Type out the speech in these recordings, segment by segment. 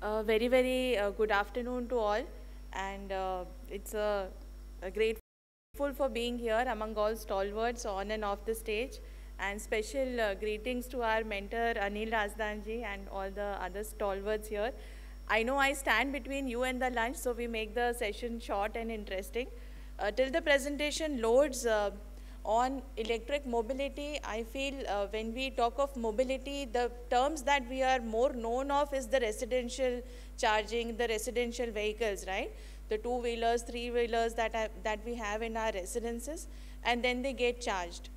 Very good afternoon to all, and it's a grateful for being here among all stalwarts on and off the stage, and special greetings to our mentor Anil Razdanji and all the other stalwarts here. I know I stand between you and the lunch, so we make the session short and interesting. Till the presentation loads, on electric mobility, I feel when we talk of mobility, the terms that we are more known of is the residential charging, the residential vehicles, right? The two-wheelers, three-wheelers that we have in our residences, and then they get charged.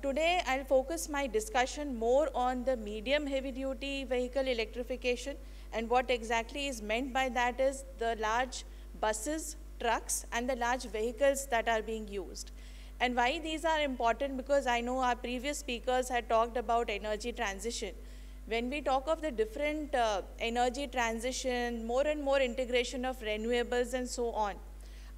Today, I'll focus my discussion more on the medium heavy-duty vehicle electrification, and what exactly is meant by that is the large buses, trucks, and the large vehicles that are being used. And why these are important, because I know our previous speakers had talked about energy transition. When we talk of the different energy transition, more and more integration of renewables and so on,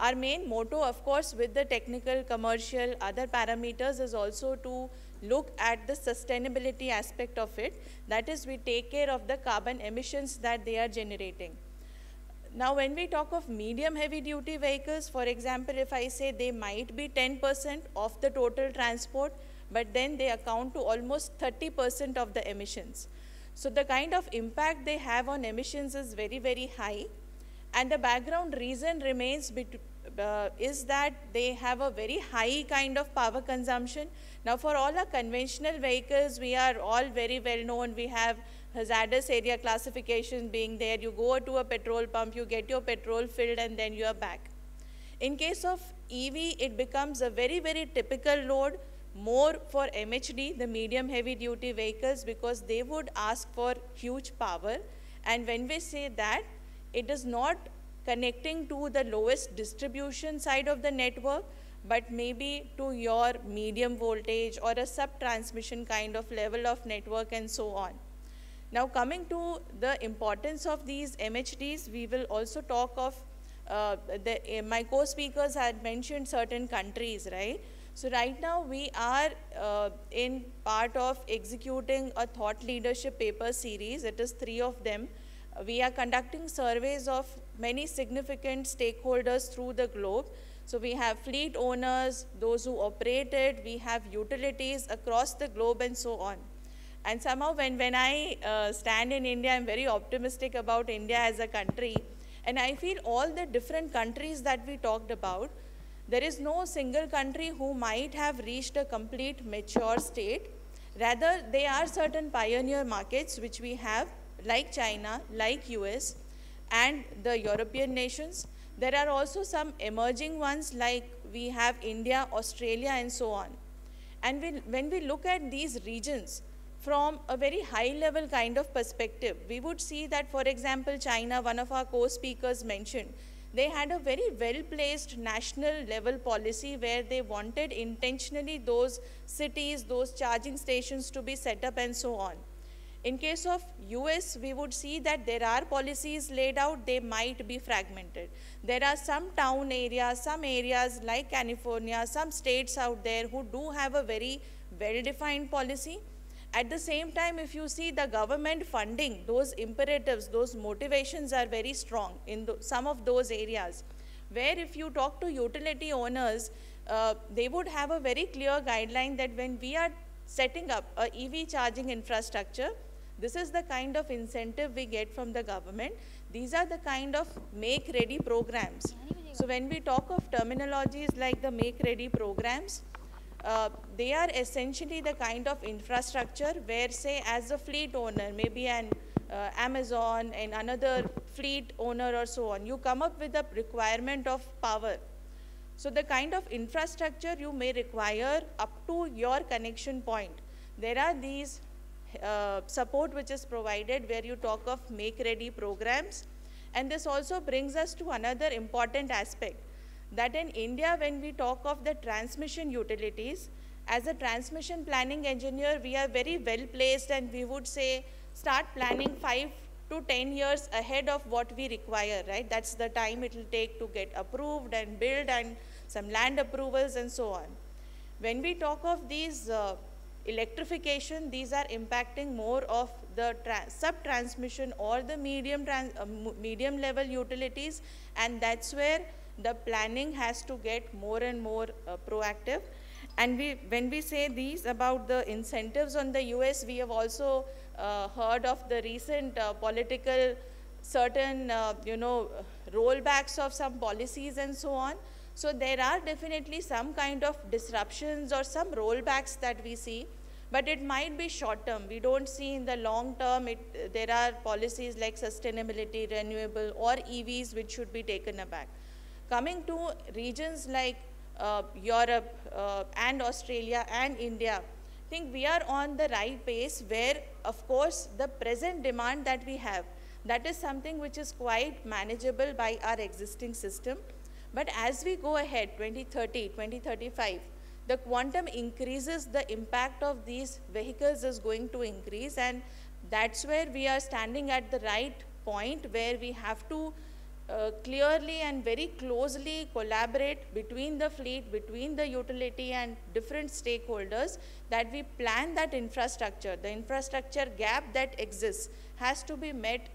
our main motto, of course, with the technical, commercial, other parameters is also to look at the sustainability aspect of it. That is, we take care of the carbon emissions that they are generating. Now, when we talk of medium heavy duty vehicles, for example, if I say they might be 10% of the total transport, but then they account to almost 30% of the emissions. So the kind of impact they have on emissions is very, very high. And the background reason remains is that they have a very high kind of power consumption. Now, for all our conventional vehicles, we are all very well known. We have hazardous area classification being there. You go to a petrol pump, you get your petrol filled, and then you are back. In case of EV, it becomes a very, very typical load, more for MHD, the medium heavy duty vehicles, because they would ask for huge power. And when we say that, it is not connecting to the lowest distribution side of the network, but maybe to your medium voltage or a sub-transmission kind of level of network and so on. Now, coming to the importance of these MHDs, we will also talk of, my co-speakers had mentioned certain countries, right? So right now we are in part of executing a thought leadership paper series. It is 3 of them. We are conducting surveys of many significant stakeholders through the globe. So we have fleet owners, those who operate it, we have utilities across the globe and so on. And somehow when I stand in India, I'm very optimistic about India as a country. And I feel all the different countries that we talked about, there is no single country who might have reached a complete mature state. Rather, there are certain pioneer markets which we have, like China, like US, and the European nations. There are also some emerging ones like we have India, Australia, and so on. And when we look at these regions, from a very high level kind of perspective, we would see that, for example, China, one of our co-speakers mentioned, they had a very well-placed national level policy where they wanted intentionally those cities, those charging stations to be set up and so on. In case of US, we would see that there are policies laid out, they might be fragmented. There are some town areas, some areas like California, some states out there who do have a very well-defined policy. At the same time, if you see the government funding, those imperatives, those motivations are very strong in some of those areas, where if you talk to utility owners, they would have a very clear guideline that when we are setting up a EV charging infrastructure, this is the kind of incentive we get from the government. These are the kind of make-ready programs. So when we talk of terminologies like the make-ready programs, they are essentially the kind of infrastructure where, say, as a fleet owner, maybe an Amazon and another fleet owner or so on, you come up with a requirement of power. So the kind of infrastructure you may require up to your connection point, there are these support which is provided where you talk of make-ready programs. And this also brings us to another important aspect, that in India, when we talk of the transmission utilities, as a transmission planning engineer, we are very well placed, and we would say start planning 5 to 10 years ahead of what we require, right? That's the time it will take to get approved and build and some land approvals and so on. When we talk of these electrification, these are impacting more of the sub-transmission or the medium level utilities, and that's where the planning has to get more and more proactive. And when we say these about the incentives on the US, we have also heard of the recent political certain, rollbacks of some policies and so on. So there are definitely some kind of disruptions or some rollbacks that we see, but it might be short term. We don't see in the long term, there are policies like sustainability, renewable, or EVs which should be taken aback. Coming to regions like Europe and Australia and India, I think we are on the right pace where, of course, the present demand that we have, that is something which is quite manageable by our existing system. But as we go ahead, 2030, 2035, the quantum increases, the impact of these vehicles is going to increase, and that's where we are standing at the right point where we have to clearly and very closely collaborate between the fleet, between the utility and different stakeholders, that we plan that infrastructure. The infrastructure gap that exists has to be met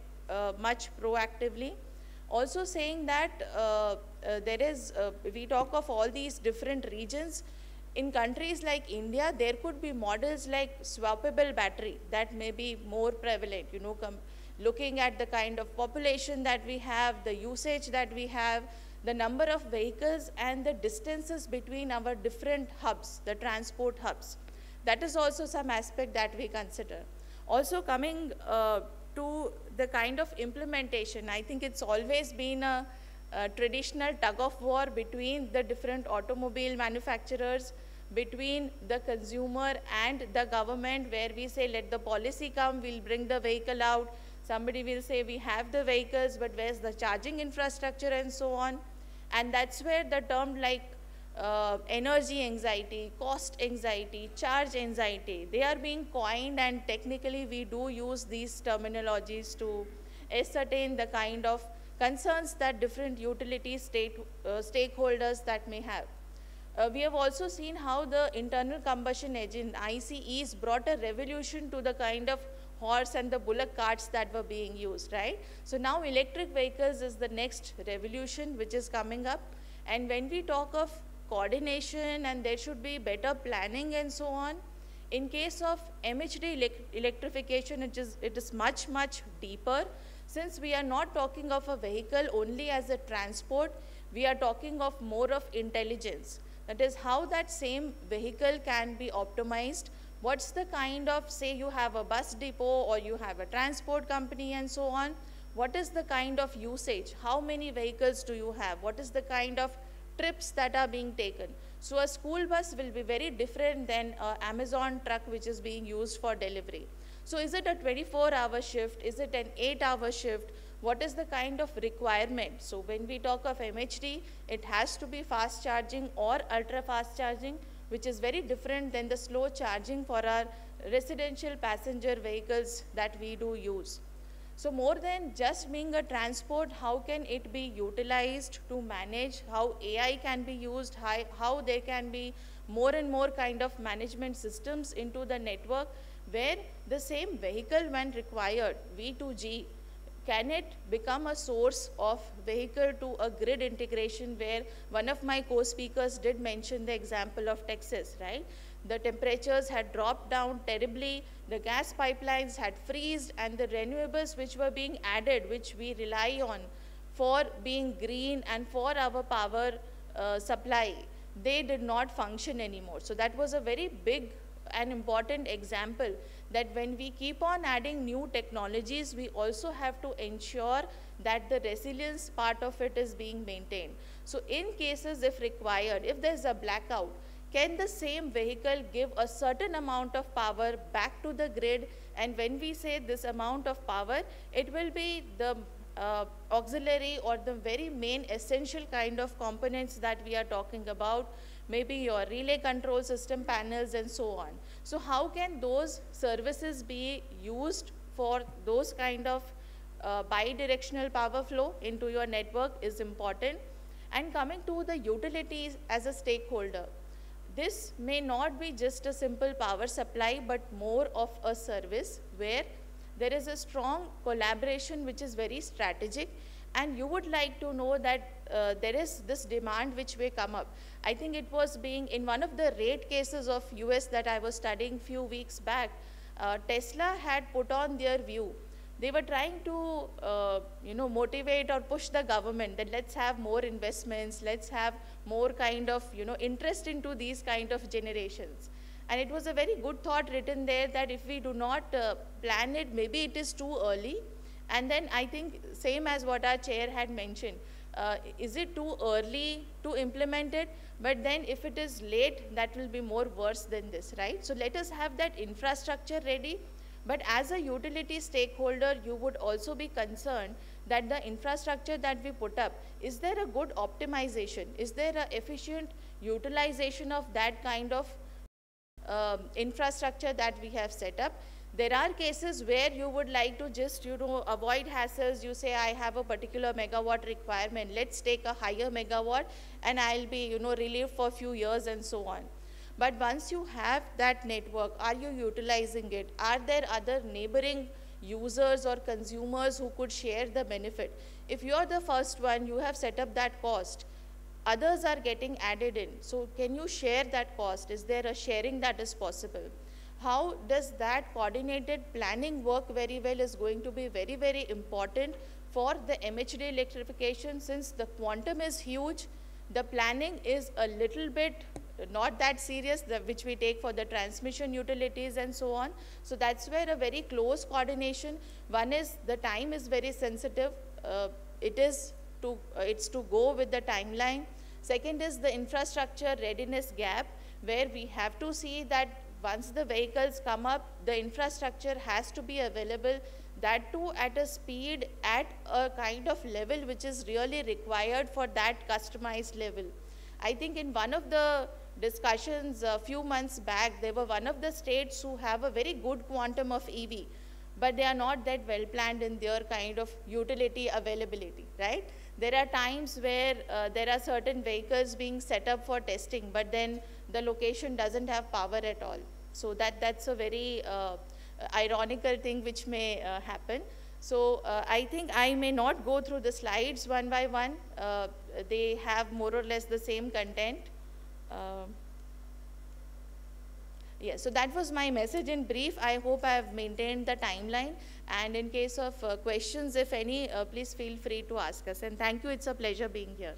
much proactively. Also saying that we talk of all these different regions. In countries like India, there could be models like swappable battery that may be more prevalent, looking at the kind of population that we have, the usage that we have, the number of vehicles and the distances between our different hubs, the transport hubs. That is also some aspect that we consider. Also coming to the kind of implementation, I think it's always been a traditional tug of war between the different automobile manufacturers, between the consumer and the government, where we say let the policy come, we'll bring the vehicle out. Somebody will say we have the vehicles, but where's the charging infrastructure and so on. And that's where the term like energy anxiety, cost anxiety, charge anxiety, they are being coined, and technically we do use these terminologies to ascertain the kind of concerns that different utility stakeholders that may have. We have also seen how the internal combustion engine, ICEs, brought a revolution to the kind of horse and the bullock carts that were being used, right? So now electric vehicles is the next revolution which is coming up. And when we talk of coordination and there should be better planning and so on, in case of MHD electrification, it is much, much deeper. Since we are not talking of a vehicle only as a transport, we are talking of more of intelligence. That is how that same vehicle can be optimized. What's the kind of, say you have a bus depot or you have a transport company and so on, what is the kind of usage? How many vehicles do you have? What is the kind of trips that are being taken? So a school bus will be very different than an Amazon truck which is being used for delivery. So is it a 24-hour shift? Is it an 8-hour shift? What is the kind of requirement? So when we talk of MHD, it has to be fast charging or ultra fast charging, which is very different than the slow charging for our residential passenger vehicles that we do use. So more than just being a transport, how can it be utilized to manage, how AI can be used, how there can be more and more kind of management systems into the network, where the same vehicle when required, V2G, can it become a source of vehicle to a grid integration, where one of my co-speakers did mention the example of Texas, right? The temperatures had dropped down terribly, the gas pipelines had freezed, and the renewables which were being added, which we rely on for being green and for our power supply, they did not function anymore. So that was a very big and important example that when we keep on adding new technologies, we also have to ensure that the resilience part of it is being maintained. So in cases if required, if there's a blackout, can the same vehicle give a certain amount of power back to the grid? And when we say this amount of power, it will be the auxiliary or the very main essential kind of components that we are talking about, maybe your relay control system panels and so on. So how can those services be used for those kind of bi-directional power flow into your network is important. And coming to the utilities as a stakeholder, this may not be just a simple power supply, but more of a service where there is a strong collaboration which is very strategic, and you would like to know that there is this demand which may come up. I think it was being in one of the rate cases of US that I was studying few weeks back, Tesla had put on their view. They were trying to motivate or push the government that let's have more investments, let's have more kind of interest into these kind of generations. And it was a very good thought written there that if we do not plan it, maybe it is too early. And then I think same as what our chair had mentioned, is it too early to implement it? But then if it is late, that will be more worse than this, right? So let us have that infrastructure ready. But as a utility stakeholder, you would also be concerned that the infrastructure that we put up, is there a good optimization? Is there an efficient utilization of that kind of infrastructure that we have set up? There are cases where you would like to just, avoid hassles. You say, I have a particular megawatt requirement. Let's take a higher megawatt and I'll be, relieved for a few years and so on. But once you have that network, are you utilizing it? Are there other neighboring users or consumers who could share the benefit? If you're the first one, you have set up that cost. Others are getting added in. So can you share that cost? Is there a sharing that is possible? How does that coordinated planning work very well is going to be very, very important for the MHD electrification. Since the quantum is huge, the planning is a little bit not that serious, which we take for the transmission utilities and so on. So that's where a very close coordination. One is the time is very sensitive. It's to go with the timeline. Second is the infrastructure readiness gap, where we have to see that once the vehicles come up, the infrastructure has to be available, that too at a speed, at a kind of level which is really required for that customized level. I think in one of the discussions a few months back, there were one of the states who have a very good quantum of EV, but they are not that well planned in their kind of utility availability, right? There are times where there are certain vehicles being set up for testing, but then the location doesn't have power at all. So that's a very ironical thing which may happen. So I think I may not go through the slides one by one. They have more or less the same content. Yeah, so that was my message in brief. I hope I have maintained the timeline. And in case of questions, if any, please feel free to ask us. And thank you. It's a pleasure being here.